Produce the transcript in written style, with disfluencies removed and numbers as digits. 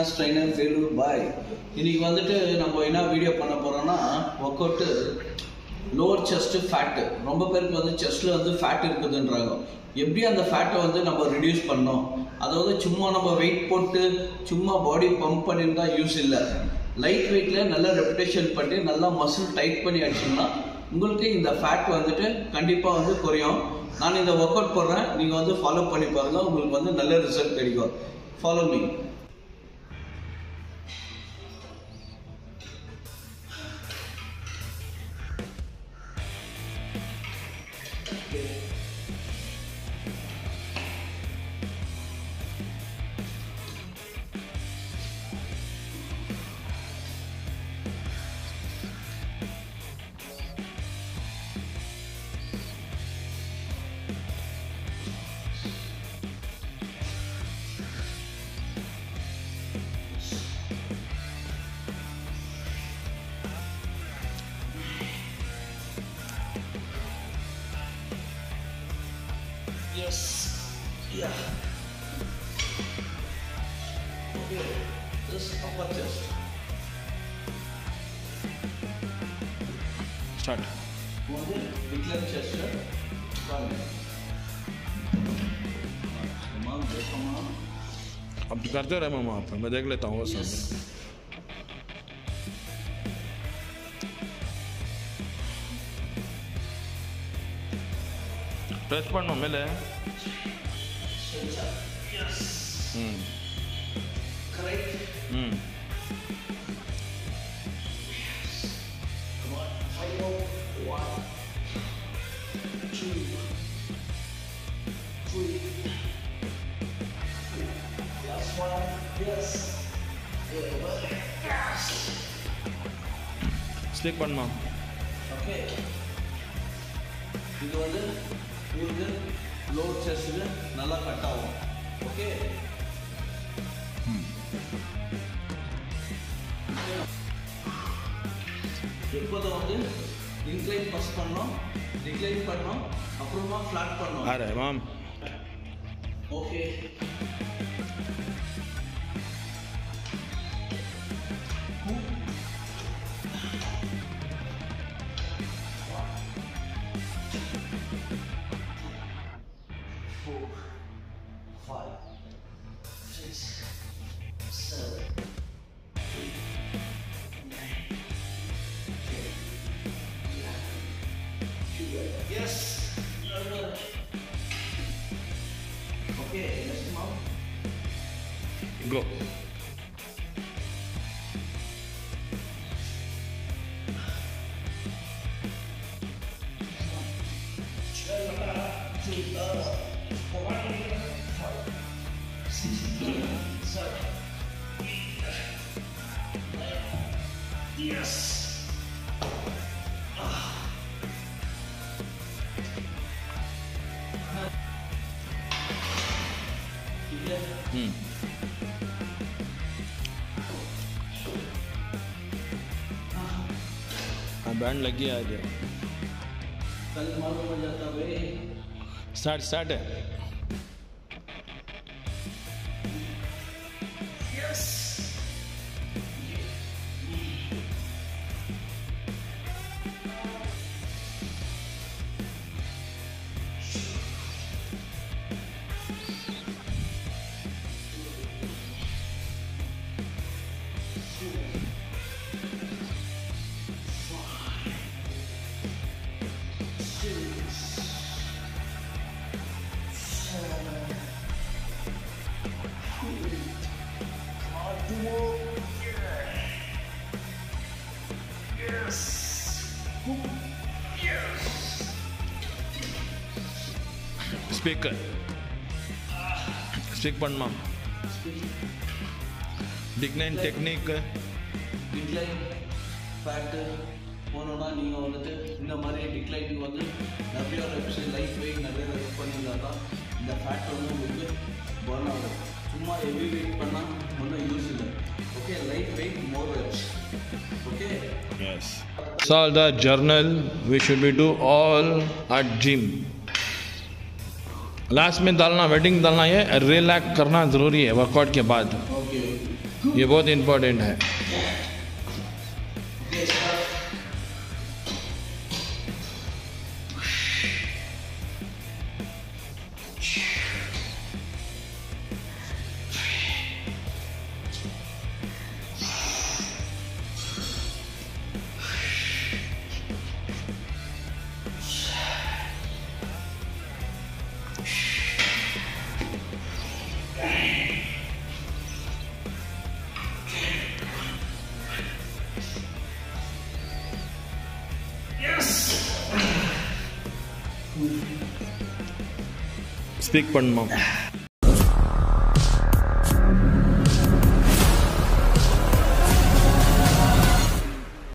Fitness trainer Vellore பாய். இன்னைக்கு வந்துட்டு நம்ம என்ன வீடியோ பண்ண போகிறோம்னா work out lower chest fat. ரொம்ப பேருக்கு வந்து செஸ்ட்டில் வந்து ஃபேட் இருக்குதுன்றாங்க. எப்படி அந்த ஃபேட்டை வந்து நம்ம ரிடியூஸ் பண்ணோம், அதாவது சும்மா நம்ம வெயிட் போட்டு சும்மா பாடி பம்ப் பண்ணியிருந்தா யூஸ் இல்லை. லைட் வெயிட்டில் நல்லா ரெப்டேஷன் பண்ணி நல்லா மசில் டைட் பண்ணி அடிச்சிங்கன்னா உங்களுக்கு இந்த ஃபேட் வந்துட்டு கண்டிப்பாக வந்து குறையும். நான் இந்த ஒர்க் அவுட் போடுறேன், நீங்கள் வந்து ஃபாலோ பண்ணி பாருங்கள், உங்களுக்கு வந்து நல்ல ரிசல்ட் கிடைக்கும். Follow me. Yes. Yeah. Okay. This upper chest. Start. One decline chest. Come. Mom, देखो माँ. अब करते रहे मामा आप, मैं देख लेता हूँ सब. Press பண்ணு மேலே. Yes. Correct. Come on. 1, 2, 3. Last one. Yes. Yes. Slick பண்ணு. Okay. இது வந்து உங்களுக்கு லோவர் செஸ்ட்ல நல்லா கட் ஆகும். ஓகே. எப்போதும் வந்து இன்க்ளைன் ஃபர்ஸ்ட் பண்ணோம், டிக்ளைன் பண்ணோம், அப்புறமா ஃப்ளாட் பண்ணோம். அரே ma'am. Okay. Yes. Okay, next mount. Go. Yes. Band लग गया आज. कल मालूम हो जाता भाई. स्टार्ट है. Yes. Speaker. Speak பண்ணமா. Decline technique. Decline fat போனோம்னா நீங்கள் வந்துட்டு இந்த மாதிரி டிக்ளைனுக்கு வந்து நிறைய ரெப்ஸ் லைஃப் வெயிட் நிறைய ரெப்ஸ் பண்ணியிருந்தா தான் இந்த ஃபேட் வந்து உங்களுக்கு பர்ன் ஆகும். சும்மா ஹெவி வெயிட் பண்ணால் ஒன்றும் யூஸ் இல்லை. Okay, light weight more reps. Okay. Yes. So the journal we should be do all at gym. Last में डालना वेटिंग डालना है, रिलैक्स करना ज़रूरी है वर्कआउट के बाद. ओके. ये बहुत इम्पोर्टेंट है. Speak பண்ணணும்.